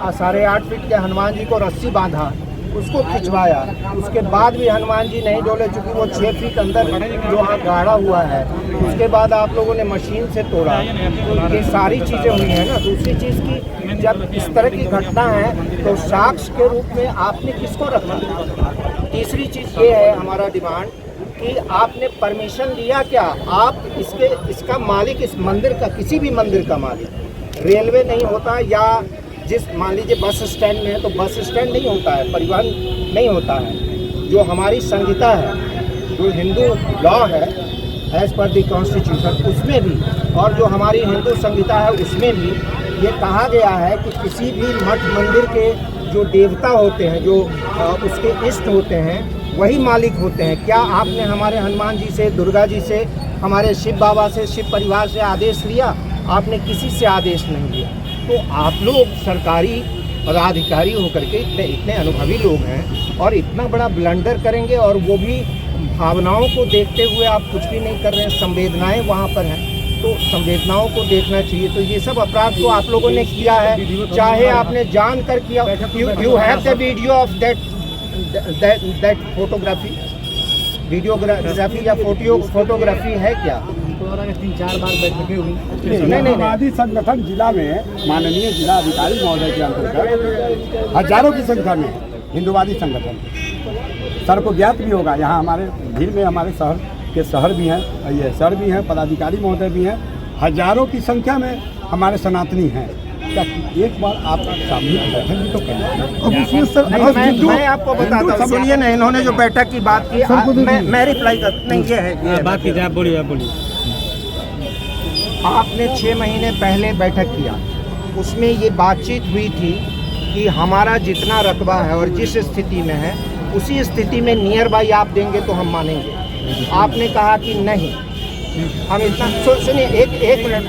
8.5 feet के हनुमान जी को रस्सी बांधा, उसको खिंचवाया। उसके बाद भी हनुमान जी नहीं डोले, चूँकि वो 6 फीट अंदर लोहा गाड़ा हुआ है। उसके बाद आप लोगों ने मशीन से तोड़ा। तो ये सारी चीज़ें हुई हैं ना। दूसरी चीज़ की, जब इस तरह की घटना है तो साक्ष्य के रूप में आपने किसको रखा? तीसरी चीज़ ये है हमारा डिमांड कि आपने परमिशन लिया क्या? आप इसका मालिक, इस मंदिर का, किसी भी मंदिर का मालिक रेलवे नहीं होता, या मान लीजिए बस स्टैंड में है तो बस स्टैंड नहीं होता है, परिवहन नहीं होता है। जो हमारी संहिता है, जो हिंदू लॉ है एज पर द कॉन्स्टिट्यूशन, उसमें भी, और जो हमारी हिंदू संहिता है उसमें भी ये कहा गया है कि किसी भी मठ मंदिर के जो देवता होते हैं, जो उसके इष्ट होते हैं, वही मालिक होते हैं। क्या आपने हमारे हनुमान जी से, दुर्गा जी से, हमारे शिव बाबा से, शिव परिवार से आदेश लिया? आपने किसी से आदेश नहीं लिया। तो आप लोग सरकारी पदाधिकारी होकर के इतने अनुभवी लोग हैं और इतना बड़ा ब्लंडर करेंगे, और वो भी भावनाओं को देखते हुए आप कुछ भी नहीं कर रहे हैं। संवेदनाएं वहाँ पर हैं, तो संवेदनाओं को देखना चाहिए। तो ये सब अपराध तो आप लोगों ने किया है, चाहे आपने जानकर किया। You have the video of that photography, videography या फोटोग्राफी है क्या? 3-4 बार बैठकें हुई। नहीं, हिंदुवादी संगठन जिला में माननीय जिला अधिकारी महोदय के अंतर्गत हजारों की संख्या में हिंदुवादी संगठन, सर को ज्ञात भी होगा, यहाँ हमारे भीड़ में हमारे शहर के शहर भी हैं, ये सर भी हैं, पदाधिकारी महोदय भी हैं, हजारों की संख्या में हमारे सनातनी हैं। क्या एक बार आप सामूहिक बैठक भी तो करें? मैं आपको बताता हूँ, सुनिए ना, इन्होंने जो बैठक की बात की, मैं रिप्लाई कर, नहीं ये है बात कीजिए, आप बोलिए, आप बोलिए। आपने 6 महीने पहले बैठक किया, उसमें ये बातचीत हुई थी कि हमारा जितना रकबा है और जिस स्थिति में है उसी स्थिति में नियर बाई आप देंगे तो हम मानेंगे। आपने कहा कि नहीं, हम इतना सुनिए, एक मिनट,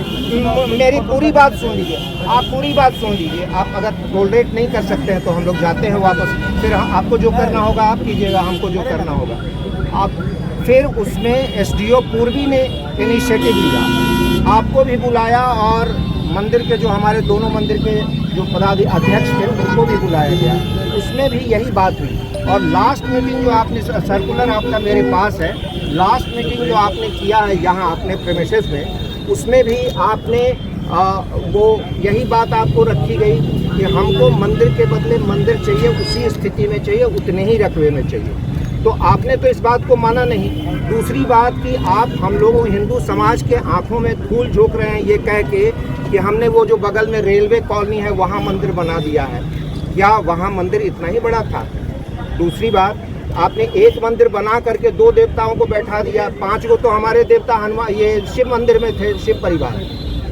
मेरी पूरी बात सुन लीजिए, आप पूरी बात सुन लीजिए। आप अगर टोलरेट नहीं कर सकते हैं तो हम लोग जाते हैं वापस, फिर आपको जो करना होगा आप कीजिएगा, हमको जो करना होगा आप। फिर उसमें एसडीओ पूर्वी ने इनिशिएटिव लिया, आपको भी बुलाया, और मंदिर के जो हमारे दोनों मंदिर के जो अध्यक्ष थे उनको भी बुलाया गया। उसमें भी यही बात हुई। और लास्ट मीटिंग जो आपने, सर्कुलर आपका मेरे पास है, लास्ट मीटिंग जो आपने किया है यहाँ अपने प्रेमिसेस में, उसमें भी आपने वो यही बात आपको रखी गई कि हमको मंदिर के बदले मंदिर चाहिए, उसी स्थिति में चाहिए, उतने ही रकबे में चाहिए। तो आपने तो इस बात को माना नहीं। दूसरी बात कि आप हम लोगों हिंदू समाज के आंखों में धूल झोंक रहे हैं ये कह के कि हमने वो जो बगल में रेलवे कॉलोनी है वहाँ मंदिर बना दिया है। क्या वहाँ मंदिर इतना ही बड़ा था? दूसरी बात, आपने एक मंदिर बना करके 2 देवताओं को बैठा दिया। 5 को तो हमारे देवता हनुमान, ये शिव मंदिर में थे, शिव परिवार,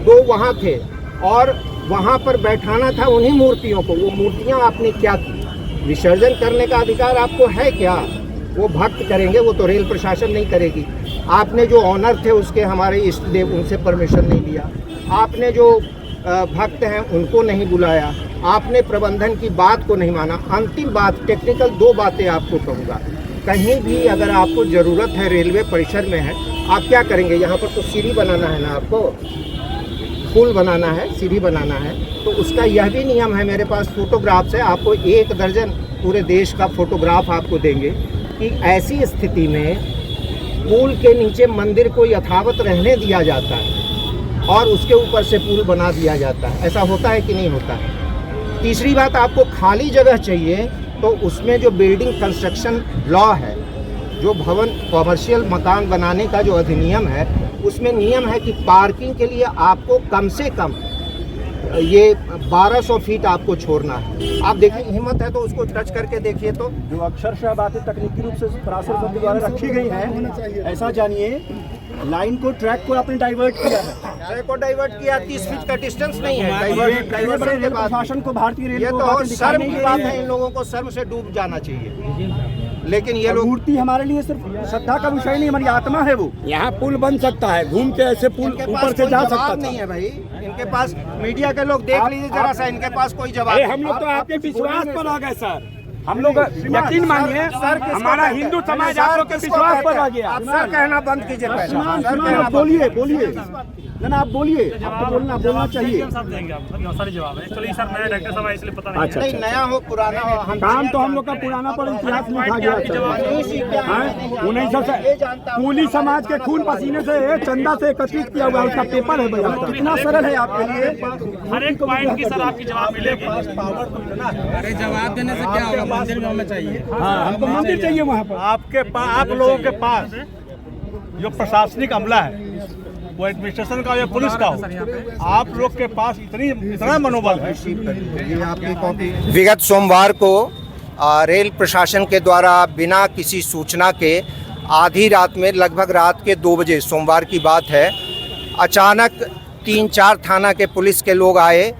2 वहाँ थे, और वहाँ पर बैठाना था उन्हीं मूर्तियों को। वो मूर्तियाँ आपने क्या की? विसर्जन करने का अधिकार आपको है क्या? वो भक्त करेंगे, वो तो रेल प्रशासन नहीं करेगी। आपने जो ऑनर थे उसके, हमारे इष्ट देव, उनसे परमिशन नहीं लिया। आपने जो भक्त हैं उनको नहीं बुलाया। आपने प्रबंधन की बात को नहीं माना। अंतिम बात, टेक्निकल 2 बातें आपको कहूँगा। कहीं भी अगर आपको ज़रूरत है, रेलवे परिसर में है, आप क्या करेंगे? यहाँ पर तो सीढ़ी बनाना है ना, आपको पुल बनाना है, सीढ़ी बनाना है, तो उसका यह भी नियम है। मेरे पास फोटोग्राफ्स है, आपको 1 दर्जन पूरे देश का फोटोग्राफ आपको देंगे कि ऐसी स्थिति में पुल के नीचे मंदिर को यथावत रहने दिया जाता है और उसके ऊपर से पुल बना दिया जाता है। ऐसा होता है कि नहीं होता है? तीसरी बात, आपको खाली जगह चाहिए, तो उसमें जो बिल्डिंग कंस्ट्रक्शन लॉ है, जो भवन कॉमर्शियल मकान बनाने का जो अधिनियम है, उसमें नियम है कि पार्किंग के लिए आपको कम से कम ये 1200 फीट आपको छोड़ना है। आप देखिए, हिम्मत है तो उसको टच करके देखिए। तो जो अक्षरशः बातें तकनीकी रूप से पराशर समिति द्वारा रखी गई हैं, ऐसा जानिए, लाइन को, ट्रैक को आपने डाइवर्ट किया है। ट्रैक को डाइवर्ट किया, 30 फीट का डिस्टेंस नहीं है। डाइवर्शन के बाद प्रशासन को, भारतीय रेल, ये तो शर्म की बात है। इन लोगों को शर्म से डूब जाना चाहिए। लेकिन ये लोग, मूर्ति हमारे लिए सिर्फ श्रद्धा का विषय नहीं, हमारी आत्मा है। वो यहाँ पुल बन सकता है, घूम के ऐसे पुल ऊपर से जा सकता नहीं है भाई। इनके पास, मीडिया के लोग देख लीजिए जरा सा, इनके पास कोई जवाब। हम लोग तो आपके विश्वास पर आ गए सर। हम लोग यकीन मानिए, हमारा हिंदू समाज आप लोग के विश्वास पर आ गया। आप सर कहना बंद कीजिए। बोलिए बोलिए। ना आप बोलिए, आपको बोलना चाहिए। देंगे आप सारे जवाब है। चलिए सर, नया डायरेक्टर साहब इसलिए पता नहीं। अच्छा, नहीं, नया हो पुराना हो, हम काम तो हम लोग का पुराना पर इतिहास लिखा गया है। 1900 कुली समाज के खून पसीने से चंदा से एकत्रित किया हुआ उसका पेपर है भैया। कितना सरल है आपके लिए, हर एक पॉइंट की सर आपकी जवाब मिलेगी। अरे जवाब देने से क्या होगा, मंदिर में हमें चाहिए। हाँ हमको मंदिर चाहिए वहाँ पर। आप लोगों के पास जो प्रशासनिक अमला है, वो एडमिनिस्ट्रेशन का या पुलिस का हो, आप लोग के पास इतना मनोबल है। ये आपकी कॉपी। विगत सोमवार को रेल प्रशासन के द्वारा बिना किसी सूचना के आधी रात में, लगभग रात के 2 बजे, सोमवार की बात है, अचानक 3-4 थाना के पुलिस के लोग आए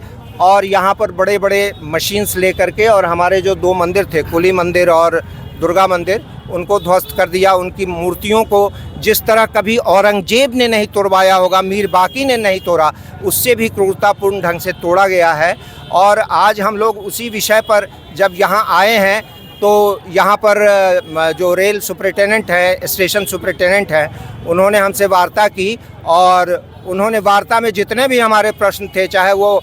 और यहाँ पर बड़े बड़े मशीन्स लेकर के, और हमारे जो 2 मंदिर थे, कुली मंदिर और दुर्गा मंदिर, उनको ध्वस्त कर दिया। उनकी मूर्तियों को जिस तरह कभी औरंगजेब ने नहीं तोड़वाया होगा, मीर बाकी ने नहीं तोड़ा, उससे भी क्रूरतापूर्ण ढंग से तोड़ा गया है। और आज हम लोग उसी विषय पर जब यहाँ आए हैं तो यहाँ पर जो रेल सुपरिटेंडेंट है, स्टेशन सुपरिटेंडेंट है, उन्होंने हमसे वार्ता की और उन्होंने वार्ता में जितने भी हमारे प्रश्न थे, चाहे वो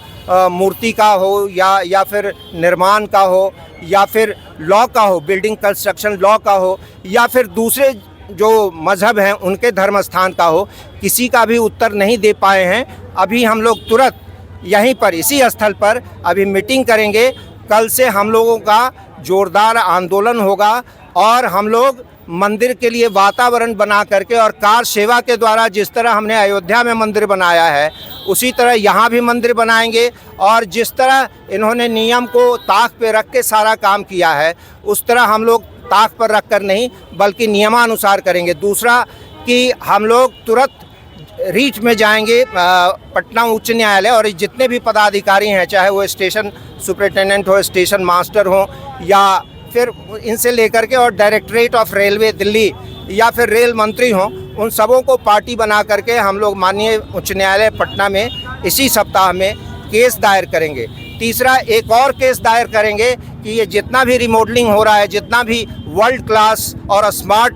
मूर्ति का हो या फिर निर्माण का हो या फिर लॉ का हो, बिल्डिंग कंस्ट्रक्शन लॉ का हो, या फिर दूसरे जो मज़हब हैं उनके धर्म स्थान का हो, किसी का भी उत्तर नहीं दे पाए हैं। अभी हम लोग तुरंत यहीं पर, इसी स्थल पर अभी मीटिंग करेंगे। कल से हम लोगों का जोरदार आंदोलन होगा और हम लोग मंदिर के लिए वातावरण बना करके, और कार सेवा के द्वारा जिस तरह हमने अयोध्या में मंदिर बनाया है उसी तरह यहाँ भी मंदिर बनाएंगे। और जिस तरह इन्होंने नियम को ताक पे रख के सारा काम किया है, उस तरह हम लोग ताक पर रख कर नहीं बल्कि नियमानुसार करेंगे। दूसरा कि हम लोग तुरंत रीट में जाएंगे पटना उच्च न्यायालय, और जितने भी पदाधिकारी हैं, चाहे वो स्टेशन सुपरिटेंडेंट हो, स्टेशन मास्टर हो, या फिर इनसे लेकर के और डायरेक्टरेट ऑफ रेलवे दिल्ली या फिर रेल मंत्री हों, उन सबों को पार्टी बना करके हम लोग माननीय उच्च न्यायालय पटना में इसी सप्ताह में केस दायर करेंगे। तीसरा, एक और केस दायर करेंगे कि ये जितना भी रिमॉडलिंग हो रहा है, जितना भी वर्ल्ड क्लास और स्मार्ट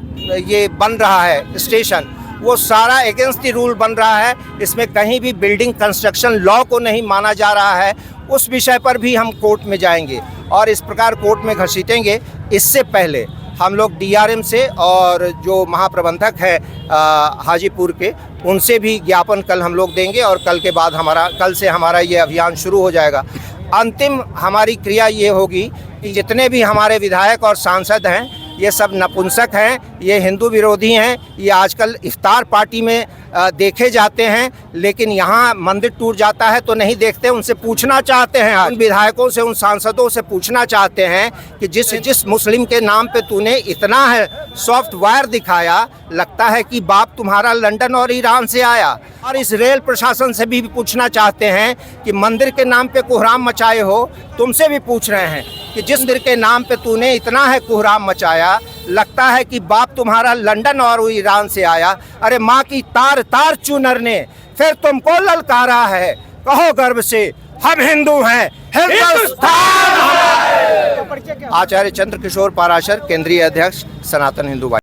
ये बन रहा है स्टेशन, वो सारा अगेंस्ट द रूल बन रहा है। इसमें कहीं भी बिल्डिंग कंस्ट्रक्शन लॉ को नहीं माना जा रहा है। उस विषय पर भी हम कोर्ट में जाएंगे और इस प्रकार कोर्ट में घसीटेंगे। इससे पहले हम लोग डीआरएम से और जो महाप्रबंधक है हाजीपुर के, उनसे भी ज्ञापन कल हम लोग देंगे और कल से हमारा ये अभियान शुरू हो जाएगा। अंतिम हमारी क्रिया ये होगी कि जितने भी हमारे विधायक और सांसद हैं, ये सब नपुंसक हैं, ये हिंदू विरोधी हैं, ये आजकल इफ्तार पार्टी में देखे जाते हैं, लेकिन यहाँ मंदिर टूट जाता है तो नहीं देखते। उनसे पूछना चाहते हैं, उन विधायकों से, उन सांसदों से पूछना चाहते हैं कि जिस मुस्लिम के नाम पे तूने इतना है सॉफ्टवेयर दिखाया, लगता है कि बाप तुम्हारा लंदन और ईरान से आया। और इस रेल प्रशासन से भी पूछना चाहते हैं कि मंदिर के नाम पे कोहराम मचाए हो, तुमसे भी पूछ रहे हैं कि जिस मंदिर के नाम पे तूने इतना है कोहराम मचाया, लगता है कि बाप तुम्हारा लंदन और ईरान से आया। अरे माँ की तार तार चुनर ने फिर तुमको ललकारा है, कहो गर्व से हम हिंदू हैं, हिंदुस्तान। आचार्य चंद्र किशोर पाराशर, केंद्रीय अध्यक्ष, सनातन हिंदू।